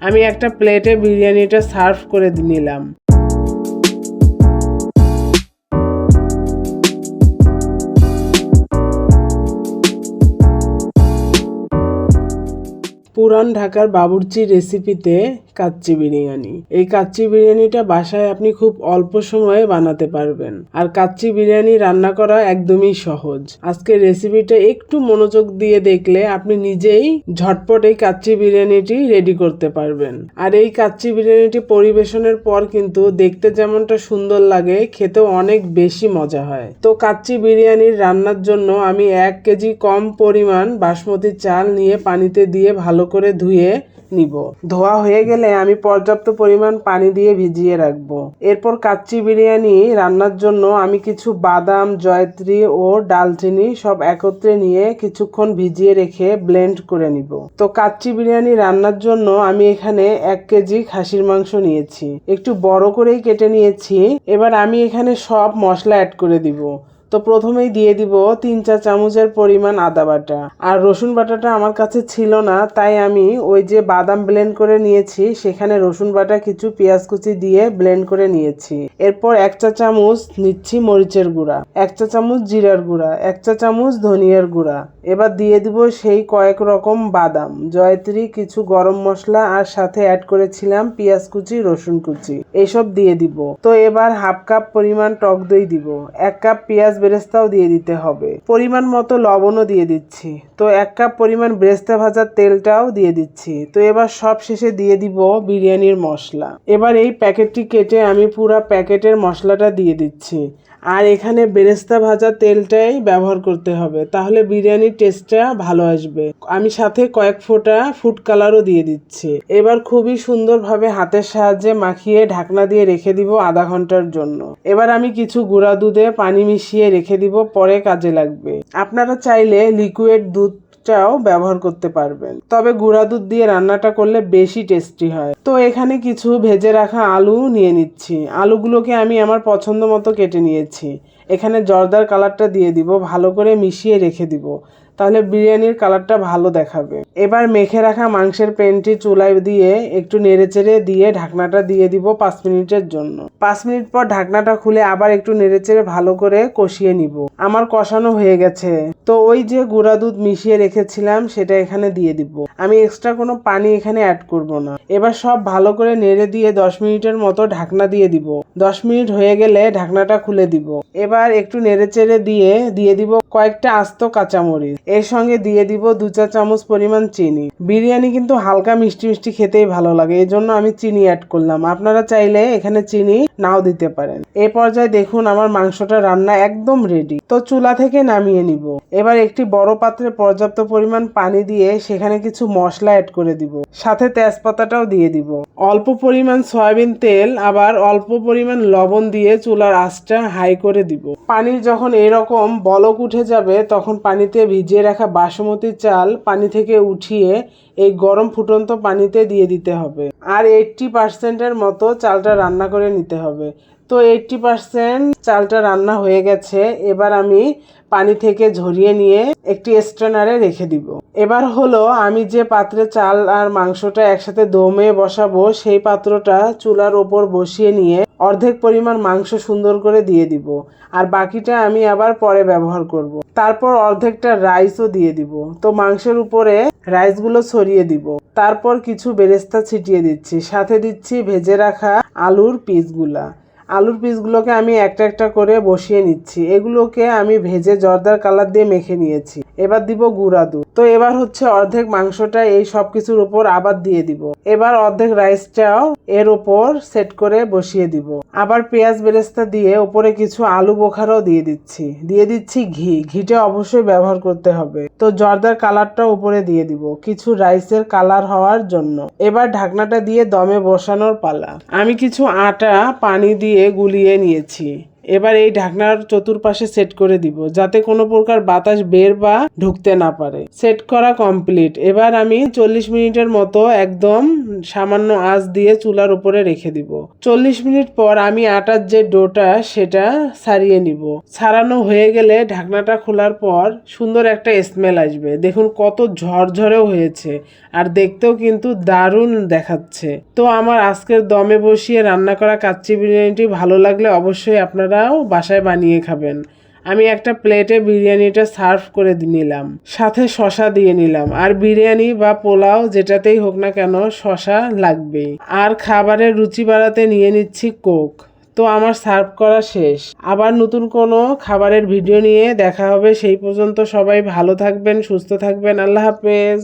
আমি একটা প্লেটে বিরিয়ানিটা সার্ভ করে নিলাম। পুরান ঢাকার বাবুর্চি রেসিপিতে কাচ্চি বিরিয়ানি। এই কাচ্চি বিরিয়ানিটা বাসায় আপনি খুব অল্প সময়ে বানাতে পারবেন। আর কাচ্চি বিরিয়ানি রান্না করা একদমই সহজ। আজকে রেসিপিটা একটু মনোযোগ দিয়ে দেখলে আপনি নিজেই ঝটপট এই কাচ্চি বিরিয়ানিটি রেডি করতে পারবেন। আর এই কাচ্চি বিরিয়ানিটি পরিবেশনের পর কিন্তু দেখতে যেমনটা সুন্দর লাগে, খেতেও অনেক বেশি মজা হয়। তো কাচ্চি বিরিয়ানির রান্নার জন্য আমি 1 কেজি কম পরিমাণ বাসমতি চাল নিয়ে পানিতে দিয়ে ভালো করে ধুয়ে নিব। ধোয়া হয়ে গেলে আমি পর্যাপ্ত পরিমাণ পানি দিয়ে ভিজিয়ে রাখবো। এরপর কাচ্চি বিরিয়ানি রান্নার জন্য আমি কিছু বাদাম, জয়ত্রী ও ডালচিনি সব একত্রে নিয়ে কিছুক্ষণ ভিজিয়ে রেখে ব্লেন্ড করে নিব। তো কাচ্চি বিরিয়ানি রান্নার জন্য আমি এখানে 1 কেজি খাসির মাংস নিয়েছি, একটু বড় করেই কেটে নিয়েছি। এবার আমি এখানে সব মশলা অ্যাড করে দিব। তো প্রথমেই দিয়ে দিব 3 চা চামচের পরিমাণ আদা বাটা। আর রসুন বাটাটা আমার কাছে ছিল না, তাই আমি ওই যে বাদাম ব্লেন্ড করে নিয়েছি সেখানে রসুন বাটা কিছু পেঁয়াজ কুচি দিয়ে ব্লেন্ড করে নিয়েছি। এরপর 1 চা চামচ নিচ্ছি মরিচের গুঁড়া, 1 চা চামচ জিরার গুঁড়া, 1 চা চামচ ধনিয়ার গুঁড়া। এবার দিয়ে দিব সেই কয়েক রকম বাদাম, জয়ত্রী, কিছু গরম মশলা আর সাথে অ্যাড করেছিলাম পেঁয়াজ কুচি, রসুন কুচি, এসব দিয়ে দিব। তো এবার 1/2 কাপ পরিমাণ টক দই দিব, 1 কাপ পেঁয়াজ বেরেস্তাও দিয়ে দিতে হবে, পরিমাণ মতো লবণও দিয়ে দিচ্ছি। তো 1 কাপ পরিমাণ বেরেস্তা ভাজার তেলটাও দিয়ে দিচ্ছি। তো এবার সব শেষে দিয়ে দিব বিরিয়ানির মশলা। এবার এই প্যাকেটটি কেটে আমি পুরো প্যাকেটের মশলাটা দিয়ে দিচ্ছি। আর এখানে বেরেস্তা ভাজা তেলটাই ব্যবহার করতে হবে, তাহলে বিরিয়ানির টেস্টটা ভালো আসবে। আমি সাথে কয়েক ফোঁটা ফুড কালারও দিয়ে দিচ্ছি। এবার খুবই সুন্দরভাবে হাতের সাহায্যে মাখিয়ে ঢাকনা দিয়ে রেখে দিব আধা ঘন্টার জন্য। এবার আমি কিছু গুঁড়া দুধে পানি মিশিয়ে রেখে দিব, পরে কাজে লাগবে। আপনারা চাইলে লিকুইড দুধটাও ব্যবহার করতে পারবেন, তবে গুঁড়া দুধ দিয়ে রান্নাটা করলে বেশি টেস্টি হয়। তো এখানে কিছু ভেজে রাখা আলু নিয়ে নিচ্ছি। আলুগুলোকে আমি আমার পছন্দ মতো কেটে নিয়েছি। এখানে জর্দার কালারটা দিয়ে দিব, ভালো করে মিশিয়ে রেখে দিব, তাহলে বিরিয়ানির কালারটা ভালো দেখাবে। এবার মেখে রাখা মাংসের পেনটি চুলায় দিয়ে একটু নেড়েচেড়ে দিয়ে ঢাকনাটা দিয়ে দিব 5 মিনিটের জন্য। 5 মিনিট পর ঢাকনাটা খুলে আবার একটু নেড়েচেড়ে ভালো করে কষিয়ে নিব। আমার কষানো হয়ে গেছে। তো ওই যে গুঁড়া দুধ মিশিয়ে রেখেছিলাম সেটা এখানে দিয়ে দিব। আমি এক্সট্রা কোনো পানি এখানে অ্যাড করব না। এবার সব ভালো করে নেড়ে দিয়ে 10 মিনিটের মতো ঢাকনা দিয়ে দিব। 10 মিনিট হয়ে গেলে ঢাকনাটা খুলে দিব। এবার একটু নেড়েচেড়ে দিয়ে দিব কয়েকটা আস্ত কাঁচামরিচ। এর সঙ্গে দিয়ে দিব 2 চা চামচ পরিমাণ চিনি। বিরিয়ানি কিন্তু হালকা মিষ্টি মিষ্টি খেতেই ভালো লাগে, এই জন্য আমি চিনি অ্যাড করলাম। আপনারা চাইলে এখানে চিনি নাও দিতে পারেন। এই পর্যায়ে দেখুন আমার মাংসটা রান্না একদম রেডি। তো চুলা থেকে নামিয়ে নিব। এবার একটি বড় পাত্রে পর্যাপ্ত পরিমাণ পানি দিয়ে সেখানে কিছু মশলা অ্যাড করে দিব, সাথে তেজপাতাটাও দিয়ে দিব। অল্প পরিমাণ সয়াবিন তেল আবার অল্প পরিমাণ লবণ দিয়ে চুলার আঁচটা হাই করে দিব। পানির যখন এরকম বলক উঠে যাবে তখন পানিতে ভিজিয়ে রাখা বাসমতি চাল পানি থেকে উঠিয়ে এই গরম ফুটন্ত পানিতে দিয়ে দিতে হবে। আর 80% মতো চালটা রান্না করে নিতে হবে। তো 80% চালটা রান্না হয়ে গেছে। এবার আমি পানি থেকে ঝরিয়ে নিয়ে একটি স্ট্রেনারে রেখে দিব। এবার হলো আমি যে পাত্রে চাল আর মাংসটা একসাথে দমে বসাবো সেই পাত্রটা চুলার ওপর বসিয়ে নিয়ে অর্ধেক পরিমাণ মাংস সুন্দর করে দিয়ে দিব, আর বাকিটা আমি আবার পরে ব্যবহার করব। তারপর অর্ধেকটা রাইসও দিয়ে দিব। তো মাংসের উপরে রাইসগুলো ছড়িয়ে দিব। তারপর কিছু বেরেস্তা ছিটিয়ে দিচ্ছি, সাথে দিচ্ছি ভেজে রাখা আলুর পিসগুলা। আলুর পিসগুলোকে আমি একটা একটা করে বসিয়ে নিচ্ছি। এগুলোকে আমি ভেজে জর্দার কালার দিয়ে মেখে নিয়েছি। এবার দিব গুঁড়া দুধ। তো এবার হচ্ছে অর্ধেক মাংসটা এই সব কিছুর উপর আবার দিয়ে দিব। এবার অর্ধেক রাইসটাও এর উপর সেট করে বসিয়ে দিব। আবার পেঁয়াজ বেরেস্তা দিয়ে উপরে কিছু আলু বোখারাও দিয়ে দিচ্ছি ঘিটা অবশ্যই ব্যবহার করতে হবে। তো জর্দার কালারটাও উপরে দিয়ে দিব কিছু রাইসের কালার হওয়ার জন্য। এবার ঢাকনাটা দিয়ে দমে বসানোর পালা। আমি কিছু আটা পানি দিয়ে গুলিয়ে নিয়েছি। এবার এই ঢাকনার চতুর্পাশে সেট করে দিব যাতে কোনো প্রকার বাতাস বের বা ঢুকতে না পারে। সেট করা কমপ্লিট। এবার আমি 40 মিনিটের মতো একদম সামান্য আঁচ দিয়ে চুলার উপরে রেখে দিব। 40 মিনিট পর আমি আটার যে ডোটা সেটা ছাড়িয়ে নিব। ছাড়ানো হয়ে গেলে ঢাকনাটা খোলার পর সুন্দর একটা স্মেল আসবে। দেখুন কত ঝরঝরেও হয়েছে আর দেখতেও কিন্তু দারুণ দেখাচ্ছে। তো আমার আজকের দমে বসিয়ে রান্না করা কাচ্চি বিরিয়ানিটি ভালো লাগলে অবশ্যই আপনারাও বাসায় বানিয়ে খাবেন। আমি একটা প্লেটে বিরিয়ানিটা সার্ভ করে নিলাম, সাথে শসা দিয়ে নিলাম। আর বিরিয়ানি বা পোলাও যেটাতেই হোক না কেন শসা লাগবেই। আর খাবারের রুচি বাড়াতে নিয়ে নিচ্ছি কোক। তো আমার সার্ভ করা শেষ। আবার নতুন কোনো খাবারের ভিডিও নিয়ে দেখা হবে। সেই পর্যন্ত সবাই ভালো থাকবেন, সুস্থ থাকবেন। আল্লাহ হাফেজ।